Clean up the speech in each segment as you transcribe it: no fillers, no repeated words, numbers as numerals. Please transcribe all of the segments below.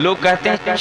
लोग कहते हैं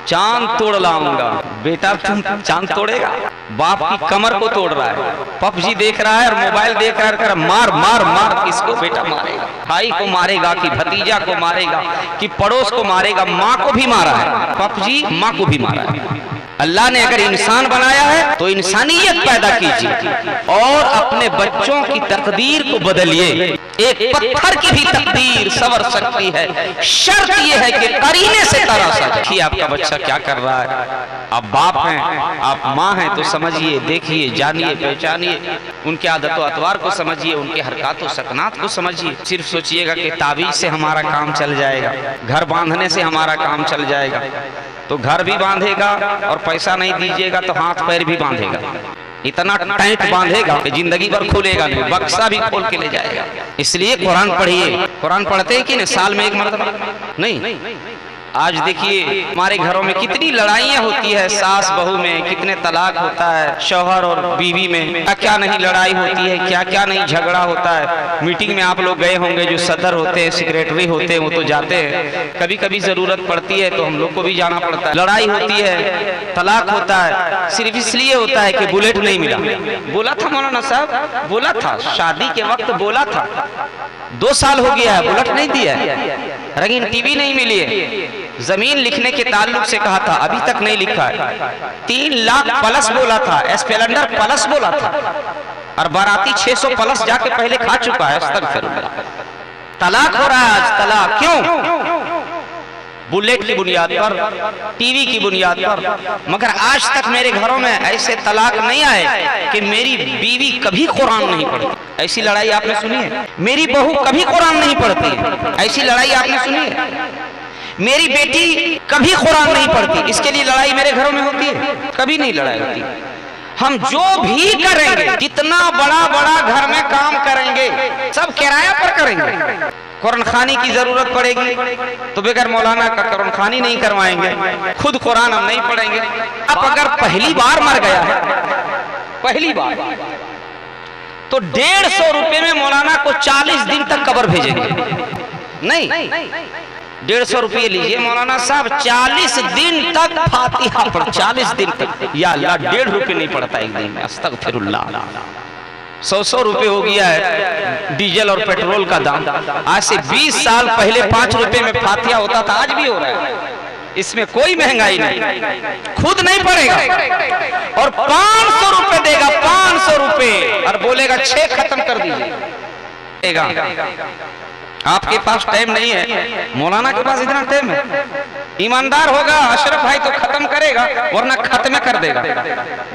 चांद तोड़ लाऊंगा। बेटा तुम चांद तोड़ेगा? बाप की कमर को तोड़ रहा है, पबजी देख रहा है और मोबाइल देख रहा है, मार मार मार। किसको बेटा मारेगा? भाई को मारेगा कि भतीजा को मारेगा कि पड़ोस को मारेगा? माँ को भी मारा है पबजी, माँ को भी मारा है। अल्लाह ने अगर इंसान बनाया है तो इंसानियत पैदा कीजिए और अपने बच्चों की तकदीर को बदलिए। एक पत्थर की भी तकदीर संवर सकती है, शर्त यह है कि करीने से तराशा जाए। आपका बच्चा क्या कर रहा है? आप बाप हैं, आप माँ हैं, तो समझिए, देखिए, जानिए, पहचानिए, उनके आदतों अतवार को समझिए, उनके हरकत और सकनात को समझिए। सिर्फ सोचिएगा कि ताबीज से हमारा काम चल जाएगा, घर बांधने से हमारा काम चल जाएगा, तो घर भी बांधेगा और पैसा नहीं दीजिएगा तो हाथ पैर भी बांधेगा। इतना टाइट बांधेगा कि जिंदगी भर खुलेगा नहीं, बक्सा भी खोल के ले जाएगा। इसलिए कुरान पढ़िए। कुरान पढ़ते हैं कि नहीं? साल में एक मरतबा नहीं। आज देखिए हमारे घरों में कितनी लड़ाइयाँ होती है, सास बहू में कितने तलाक होता है, शौहर और बीवी में क्या क्या नहीं लड़ाई होती है, क्या क्या नहीं झगड़ा होता है। मीटिंग में आप लोग गए होंगे, जो सदर होते हैं, सेक्रेटरी होते हैं, वो तो जाते हैं। कभी कभी जरूरत पड़ती है तो हम लोग को भी जाना पड़ता है। लड़ाई होती है, तलाक होता है, सिर्फ इसलिए होता है कि बुलेट नहीं मिला। बोला था मौलाना साहब, बोला था शादी के वक्त, बोला था 2 साल हो गया है, बुलेट नहीं दिया है, रंगीन टीवी नहीं मिली है, जमीन लिखने के ताल्लुक से कहा था, अभी तक नहीं लिखा है। 3 लाख प्लस बोला था, स्प्लेंडर प्लस बोला था, और बाराती 600 प्लस जाके पहले खा चुका है। अस्तगफिरुल्लाह। तलाक हो रहा है आज। तलाक क्यों? बुलेट की बुनियाद पर, टीवी की बुनियाद पर। मगर आज तक मेरे घरों में ऐसे तलाक नहीं आए कि मेरी बीवी कभी कुरान नहीं पढ़ती। ऐसी लड़ाई आपने सुनी है? मेरी बहू कभी कुरान नहीं पढ़ती, ऐसी लड़ाई आपने सुनी है? मेरी बेटी कभी कुरान नहीं पढ़ती, इसके लिए लड़ाई मेरे घरों में होती है? कभी नहीं लड़ाई होती। हम जो भी करेंगे, जितना बड़ा बड़ा घर में काम करेंगे, सब किराया पर करेंगे। कुरान खानी की जरूरत पड़ेगी तो बगैर मौलाना का कुरान खानी नहीं करवाएंगे, खुद कुरान हम नहीं पढ़ेंगे। अब अगर पहली बार मर गया है, पहली बार, तो 150 रुपए में मौलाना को 40 दिन तक कब्र भेजेंगे। नहीं, 150 रुपये लीजिए मौलाना साहब, 40 दिन तक फातिहा पढ़, 40 दिन तक। या अल्लाह, 1.5 रुपये नहीं पड़ता एक दिन में। अस्तगफिरुल्लाह। 100 रुपये हो गया है डीजल और पेट्रोल का दाम। आज से 20 साल पहले 5 रुपए में फातिहा होता था, आज भी हो रहा है। इसमें कोई महंगाई नहीं, खुद नहीं पड़ेगा और 500 रुपए देगा, 500 रुपए, और बोलेगा 6 खत्म कर दीजिए। आपके पास टाइम नहीं है, मौलाना के पास इतना टाइम है। ईमानदार होगा अशरफ भाई तो खत्म करेगा, वरना खत्म कर देगा।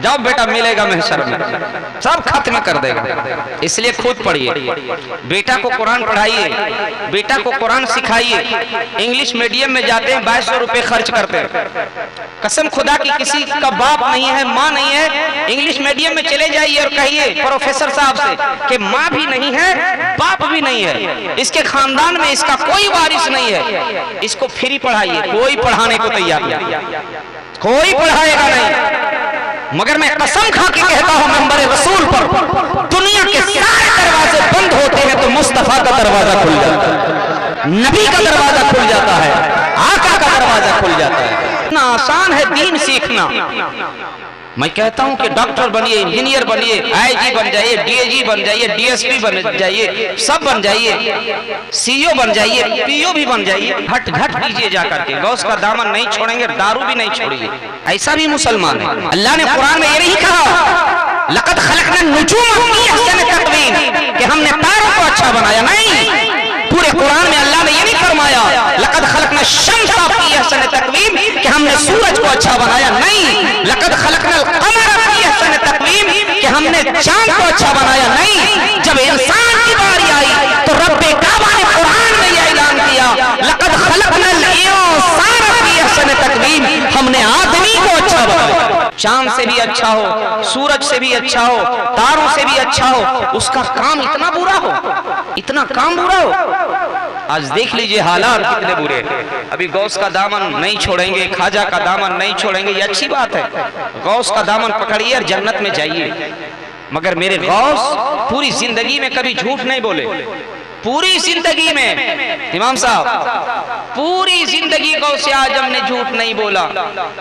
जाओ बेटा, मिलेगा महशर में, सब खत्म कर देगा। इसलिए खुद पढ़िए, बेटा को कुरान पढ़ाइए, बेटा को कुरान सिखाइए। इंग्लिश मीडियम में जाते हैं, 2200 रुपए खर्च करते हैं। कसम खुदा की किसी का बाप नहीं है, माँ नहीं है, इंग्लिश मीडियम में चले जाइए और कहिए प्रोफेसर साहब से कि माँ भी नहीं है, बाप भी नहीं है, इसके खानदान में इसका कोई वारिस नहीं है, इसको फ्री पढ़ाइए। कोई पढ़ाने को तैयार नहीं, कोई पढ़ाएगा नहीं। मगर मैं कसम खा के कहता हूं मेंबर रसूल पर, दुनिया के सारे दरवाजे बंद होते हैं तो मुस्तफा का दरवाजा खुल जाता है, नबी का दरवाजा खुल जाता है, आका का दरवाजा खुल जाता है। इतना आसान है दीन सीखना। मैं कहता हूं कि डॉक्टर बनिए, इंजीनियर बनिए, आईजी बन जाइए, डीएजी बन जाइए, डीएसपी बन जाइए, सब बन जाइए, सीईओ बन जाइए, पीओ भी बन जाइए। घट घट कीजिए जाकर के, गौस का दामन नहीं छोड़ेंगे, दारू भी नहीं छोड़िए। ऐसा भी मुसलमान है। अल्लाह ने कुरान में ये नहीं कहा लक़द खलक़ना नुजूम फी अहसन तक़वीम कि हमने तारों को अच्छा बनाया, नहीं। पूरे कुरान में अल्लाह ने ये नहीं फरमाया लक़द खलक़ना शम्सा फी अहसन तक़वीम कि हमने सूरज को अच्छा बनाया, नहीं। लक़द खलक़ना कमर फी अहसन तक़वीम कि हमने चांद को अच्छा बनाया, नहीं। जब इंसान की बारी आई तो रब्बे काबा ने कुरान में यह ऐलान किया लक़द खलक़नल इंसान फी अहसन तक़वीम, हमने आदमी को अच्छा बनाया। चांद से भी अच्छा हो, सूरज से भी अच्छा हो, तारों से भी अच्छा हो, उसका काम इतना बुरा हो, इतना काम बुरा हो। आज देख लीजिए हालात कितने बुरे हैं। अभी गौस का दामन नहीं छोड़ेंगे, खाजा का दामन नहीं छोड़ेंगे, ये अच्छी बात है। गौस का दामन पकड़िए और जन्नत में जाइए। मगर मेरे गौस पूरी जिंदगी में कभी झूठ नहीं बोले, पूरी जिंदगी में इमाम साहब पूरी जिंदगी गौसे आजम ने झूठ नहीं बोला।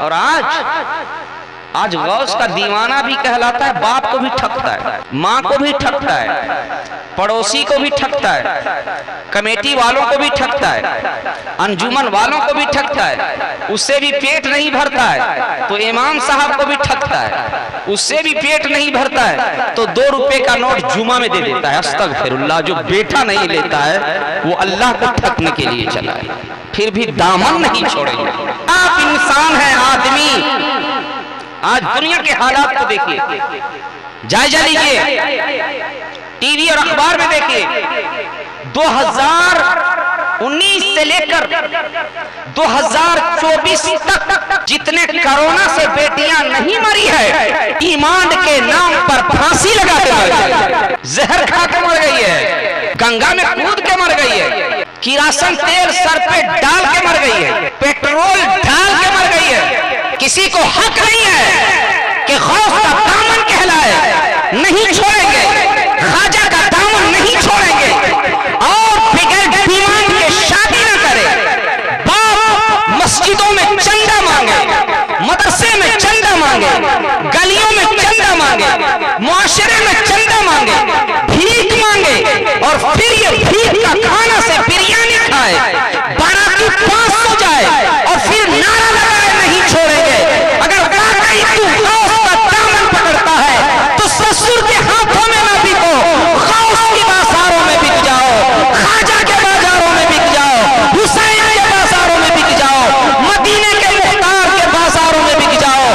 और आज गौस का दीवाना भी कहलाता है, बाप को भी ठगता है, माँ को भी ठगता है, पड़ोसी को भी ठगता है, कमेटी वालों को भी ठगता है, अंजुमन वालों को भी ठगता है, उससे भी पेट नहीं भरता है तो इमाम साहब को भी ठगता है, उससे भी पेट नहीं भरता है तो 2 रुपए का नोट जुमा में दे देता है। अस्तगफिरुल्लाह, जो बेटा नहीं लेता है वो अल्लाह को ठगने के लिए चला है, फिर भी दामन नहीं छोड़ेंगे। आप इंसान है, आदमी। आज दुनिया के हालात को देखिए, जायजा लीजिए, टीवी और अखबार में देखिए, 2019 से लेकर 2024 तक जितने कोरोना से बेटियां नहीं मरी है, ईमान के नाम पर फांसी लगा के मर गई, जहर खा के मर गई है, गंगा में कूद के मर गई है, किरासन तेल सर पे डाल के मर गई है, पेट्रोल डाल के मर गई है। किसी को हक नहीं है कि गौस का दामन कहलाए, नहीं छोड़ेंगे, ख्वाजा का दामन नहीं छोड़ेंगे। और बगैर डिमांड के शादी न करे, बाप मस्जिदों में चंदा मांगे, मदरसे में चंदा मांगे, गलियों में चंदा मांगे, मुआशरे में चंदा मांगे, भीख मांगे और फिर ये भीख का खाना से बिरयानी खाए, बाराती 500 जाए और फिर नारा लगाए, नहीं छोड़ेंगे। अगर वाकई तू गौस का दामन पकड़ता है तो ससुर के हाथों में ना बिको, गौस की बाजारों में बिक जाओ, ख्वाजा के बाजारों में बिक जाओ, हुसैन के बाजारों में बिक जाओ, मदीने के मुख्तार के बाजारों में बिक जाओ।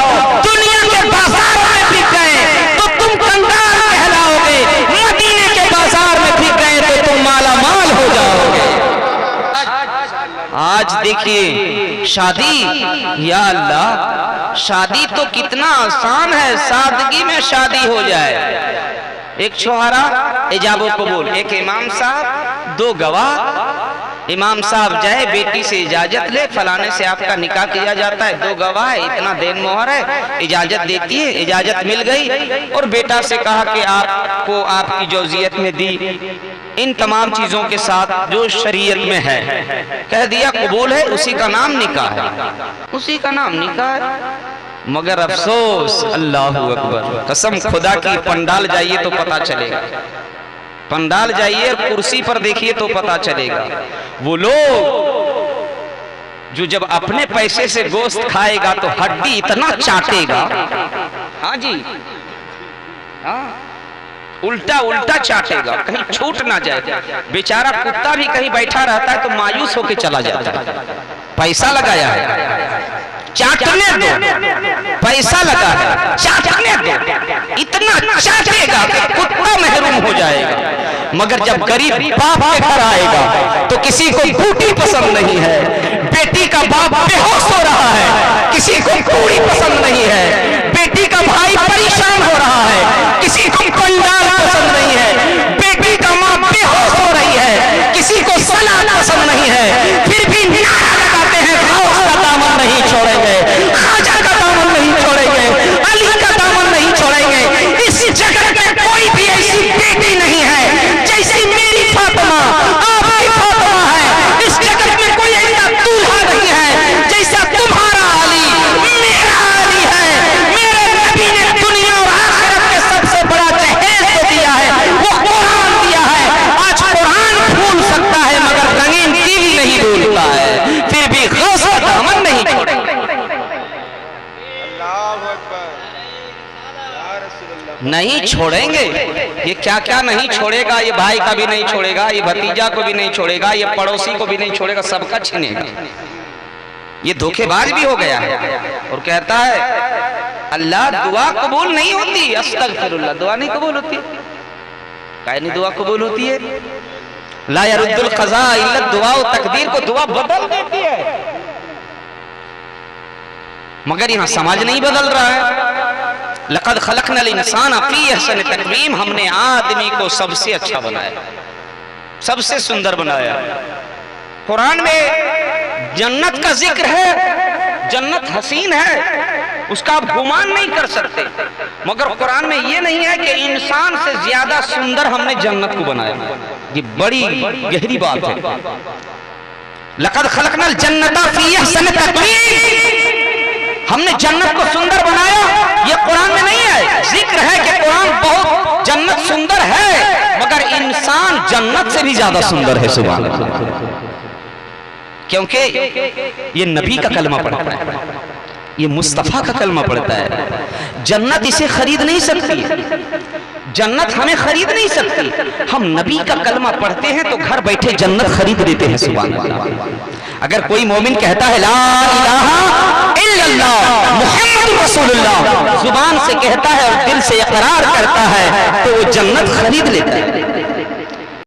दुनिया के बाजारों में बिक गए तो तुम कंगाल कहलाओगे, मदीने के बाजार में बिक गए तो तुम माला माल हो जाओगे। आज देखिए शादी, या अल्लाह, शादी तो कितना आसान है, सादगी में शादी हो जाए। एक छोहारा इजाबो कबूल, एक इमाम साहब, 2 गवाह। इमाम साहब जाए, बेटी से इजाजत ले, फलाने से आपका निकाह किया जाता है, 2 गवाह, इतना देन मोहर है, इजाजत देती है, इजाजत मिल गई और बेटा से कहा कि आपको आपकी जौजियत में दी इन तमाम चीजों के साथ जो शरीयत में है, कह दिया कबूल है, उसी का नाम निकाह है, उसी का नाम निकाह है। मगर अफसोस, अल्लाह अकबर, कसम खुदा की, पंडाल जाइए तो पता चलेगा, पंडाल जाइए और कुर्सी पर देखिए तो पता चलेगा। वो लोग जो जब अपने पैसे से गोश्त खाएगा तो हड्डी इतना चाटेगा, हाँ जी, हाँ, उल्टा उल्टा चाटेगा, कहीं छूट ना जाए। बेचारा कुत्ता भी कहीं बैठा रहता है तो मायूस होकर चला जाता है, पैसा लगाया है, चाटने दो, पैसा लगा है, चाटने दो, इतना चाटेगा कि कुत्ता महरूम हो जाएगा। मगर जब गरीब बाप के घर आएगा तो किसी को बूटी पसंद नहीं है, बेटी का बाप बेहोश हो रहा है, किसी को पूरी पसंद नहीं है, बेटी का भाई परेशान हो रहा है, किसी को पंडाल पसंद नहीं है, बेटी का माँ बेहोश हो रही है, किसी को सलाद पसंद नहीं है, फिर भी नारा लगाते हैं गौस का दामन नहीं छोड़ेंगे, ख्वाजा का दामन नहीं छोड़ेंगे, अली का दामन नहीं छोड़ेंगे। इस जगत में कोई भी ऐसी बेटी नहीं है जैसी मेरी फातिमा, आपकी फातिमा है। इस जगत में कोई ऐसा दूल्हा नहीं है जैसा तुम्हारा अली, मेरा अली है। मेरे नबी ने दुनिया और आखिरत के सबसे बड़ा जहेज तो दिया है, वो कुरान दिया है। आज कुरान भूल सकता है मगर रंगीन टीवी नहीं भूलता है, फिर भी गौस का दामन नहीं छोड़ेंगे। नहीं छोड़ेंगे, ये क्या क्या नहीं छोड़ेगा, ये भाई का भी नहीं छोड़ेगा, ये भतीजा को भी नहीं छोड़ेगा, ये पड़ोसी को भी नहीं छोड़ेगा, सबका छीनेगा। ये धोखेबाज भी हो गया है और कहता है अल्लाह दुआ कबूल नहीं होती, अस्तगफिरुल्लाह, दुआ नहीं कबूल होती, काहे नहीं दुआ कबूल होती है? ला यरुद्दुल क़ज़ा इल्ला दुआ, तकदीर को दुआ बदल देती है, मगर यहाँ समाज नहीं बदल रहा है। लक़द ख़लक़नल इंसान फ़ी अहसन तक़वीम, हमने आदमी को सबसे अच्छा बनाया, सबसे सुंदर बनाया। कुरान में जन्नत का जिक्र है, जन्नत हसीन है, उसका आप गुमान नहीं कर सकते, मगर कुरान में ये नहीं है कि इंसान से ज्यादा सुंदर हमने जन्नत को बनाया। ये बड़ी गहरी बात है। लक़द खलक़नल जन्नता फी अहसनि तक़वीम, हमने जन्नत को सुंदर बनाया। ये कुरान में नहीं है, जिक्र है कि कुरान बहुत जन्नत सुंदर है, मगर इंसान जन्नत से भी ज्यादा सुंदर है। सुभान अल्लाह, क्योंकि ये नबी का कलमा पढ़ता है, ये मुस्तफा का कलमा पढ़ता है। जन्नत इसे खरीद नहीं सकती, जन्नत हमें खरीद नहीं सकती। हम नबी का कलमा पढ़ते हैं तो घर बैठे जन्नत खरीद लेते हैं। सुभान अल्लाह। अगर कोई मोमिन कहता है ला इलाहा इल्लल्लाह मुहम्मदुर रसूलुल्लाह, जुबान से कहता है और दिल से इकरार करता है, तो वो जन्नत खरीद लेता है।